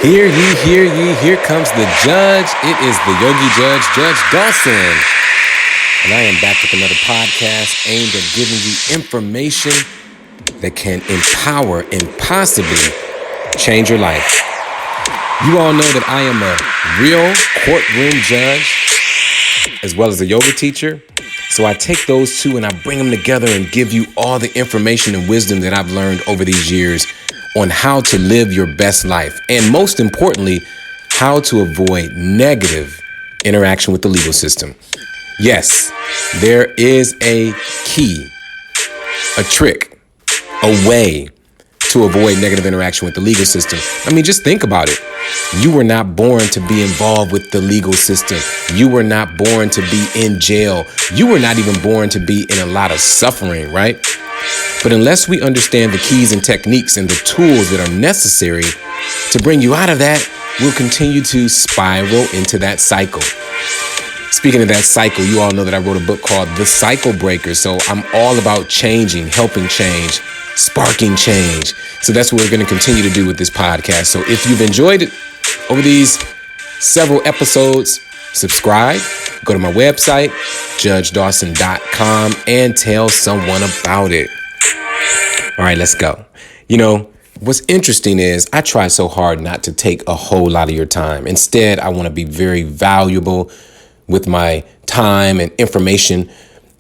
Hear ye, here comes the judge. It is the Yogi Judge, Judge Dawson. And I am back with another podcast aimed at giving you information that can empower and possibly change your life. You all know that I am a real courtroom judge as well as a yoga teacher. So I take those two and I bring them together and give you all the information and wisdom that I've learned over these years on how to live your best life. And most importantly, how to avoid negative interaction with the legal system. Yes, there is a key, a trick, a way to avoid negative interaction with the legal system. I mean, just think about it. You were not born to be involved with the legal system. You were not born to be in jail. You were not even born to be in a lot of suffering, right? But unless we understand the keys and techniques and the tools that are necessary to bring you out of that, we'll continue to spiral into that cycle. Speaking of that cycle, you all know that I wrote a book called The Cycle Breaker. So I'm all about changing, helping change, sparking change. So that's what we're going to continue to do with this podcast. So if you've enjoyed it over these several episodes, subscribe, go to my website, judgedawson.com, and tell someone about it. All right, let's go. You know, what's interesting is I try so hard not to take a whole lot of your time. Instead, I want to be very valuable with my time and information.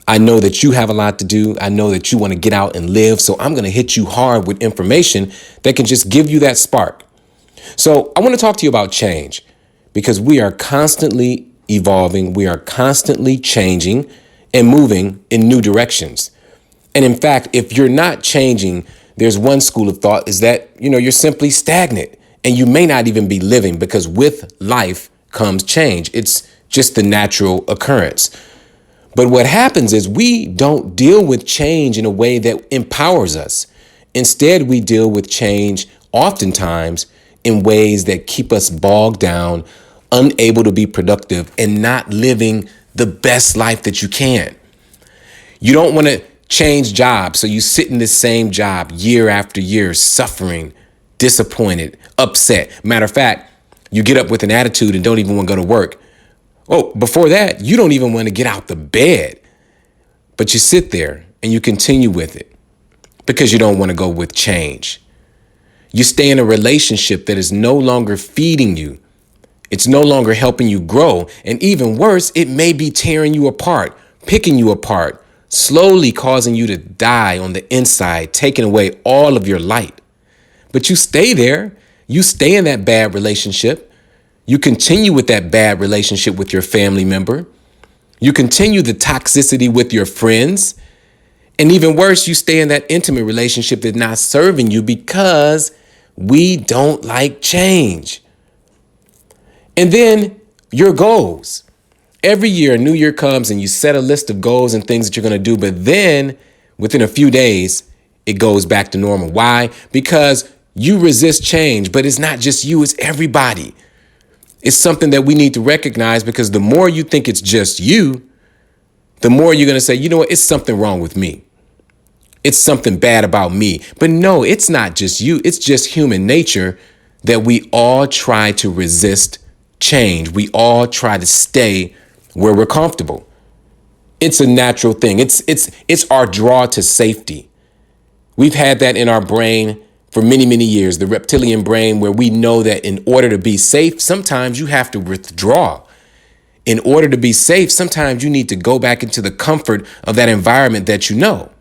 I know that you have a lot to do. I know that you want to get out and live. So I'm going to hit you hard with information that can just give you that spark. So I want to talk to you about change because we are constantly evolving. We are constantly changing and moving in new directions. And in fact, if you're not changing, there's one school of thought is that, you're simply stagnant and you may not even be living because with life comes change. It's just the natural occurrence. But what happens is we don't deal with change in a way that empowers us. Instead, we deal with change oftentimes in ways that keep us bogged down, unable to be productive, and not living the best life that you can. You don't want to change jobs, so you sit in the same job year after year, suffering, disappointed, upset. Matter of fact, you get up with an attitude and don't even want to go to work. Oh, before that, you don't even want to get out the bed, but you sit there and you continue with it because you don't want to go with change. You stay in a relationship that is no longer feeding you. It's no longer helping you grow. And even worse, it may be tearing you apart, picking you apart, slowly causing you to die on the inside, taking away all of your light. But you stay there. You stay in that bad relationship. You continue with that bad relationship with your family member. You continue the toxicity with your friends. And even worse, you stay in that intimate relationship that's not serving you because we don't like change. And then your goals. Every year, a new year comes and you set a list of goals and things that you're going to do. But then within a few days, it goes back to normal. Why? Because you resist change, but it's not just you, it's everybody. It's something that we need to recognize because the more you think it's just you, the more you're going to say, you know what, it's something wrong with me. It's something bad about me. But no, it's not just you. It's just human nature that we all try to resist change. We all try to stay where we're comfortable. It's a natural thing. It's our draw to safety. We've had that in our brain for many, many years, the reptilian brain, where we know that in order to be safe, sometimes you have to withdraw. In order to be safe, sometimes you need to go back into the comfort of that environment that you know.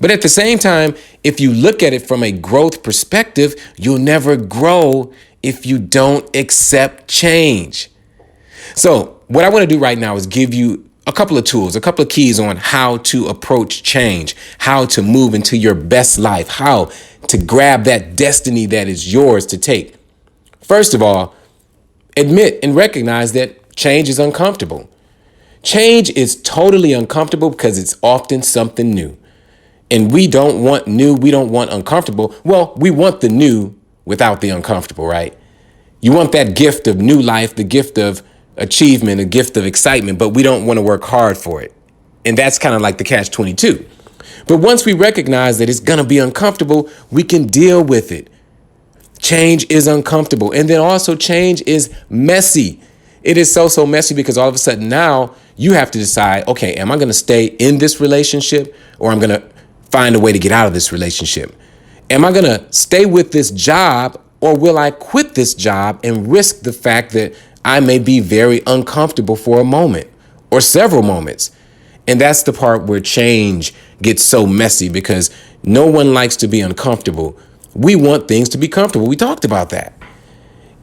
But at the same time, if you look at it from a growth perspective, you'll never grow if you don't accept change. So what I want to do right now is give you a couple of tools, a couple of keys on how to approach change, how to move into your best life, how to grab that destiny that is yours to take. First of all, admit and recognize that change is uncomfortable. Change is totally uncomfortable because it's often something new. And we don't want new. We don't want uncomfortable. Well, we want the new without the uncomfortable, right? You want that gift of new life, the gift of achievement, a gift of excitement, but we don't want to work hard for it. And that's kind of like the catch-22. But once we recognize that it's going to be uncomfortable, we can deal with it. Change is uncomfortable. And then also change is messy. It is so messy because all of a sudden now you have to decide, okay, am I going to stay in this relationship or I'm going to find a way to get out of this relationship? Am I going to stay with this job or will I quit this job and risk the fact that I may be very uncomfortable for a moment or several moments? And that's the part where change gets so messy because no one likes to be uncomfortable. We want things to be comfortable. We talked about that.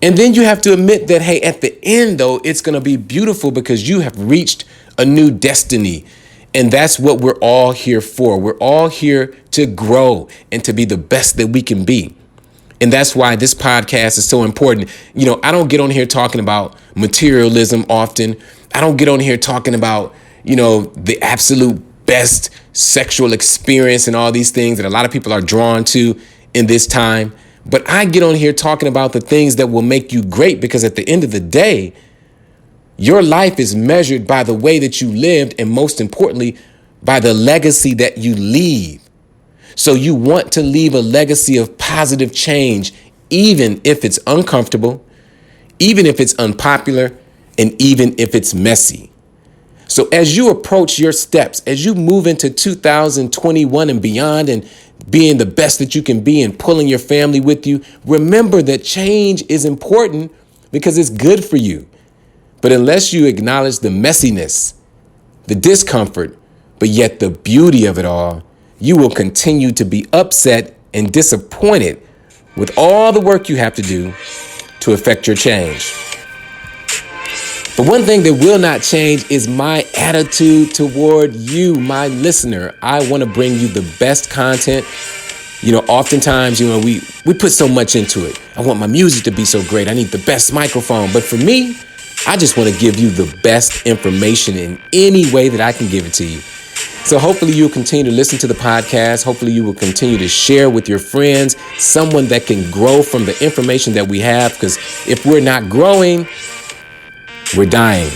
And then you have to admit that, hey, at the end, though, it's going to be beautiful because you have reached a new destiny. And that's what we're all here for. We're all here to grow and to be the best that we can be. And that's why this podcast is so important. You know, I don't get on here talking about materialism often. I don't get on here talking about, you know, the absolute best sexual experience and all these things that a lot of people are drawn to in this time. But I get on here talking about the things that will make you great, because at the end of the day, your life is measured by the way that you lived, and most importantly, by the legacy that you leave. So you want to leave a legacy of positive change, even if it's uncomfortable, even if it's unpopular, and even if it's messy. So as you approach your steps, as you move into 2021 and beyond and being the best that you can be and pulling your family with you, remember that change is important because it's good for you. But unless you acknowledge the messiness, the discomfort, but yet the beauty of it all, you will continue to be upset and disappointed with all the work you have to do to affect your change. But one thing that will not change is my attitude toward you, my listener. I want to bring you the best content. You know, oftentimes, you know, we put so much into it. I want my music to be so great. I need the best microphone. But for me, I just want to give you the best information in any way that I can give it to you. So hopefully you'll continue to listen to the podcast. Hopefully you will continue to share with your friends, someone that can grow from the information that we have. Because if we're not growing, we're dying.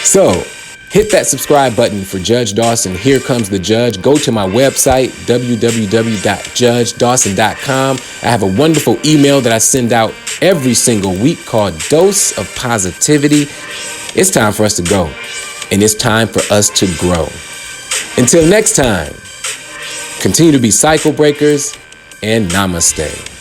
So hit that subscribe button for Judge Dawson. Here Comes the Judge. Go to my website, www.judgedawson.com. I have a wonderful email that I send out every single week called Dose of Positivity. It's time for us to go, and it's time for us to grow. Until next time, continue to be cycle breakers, and namaste.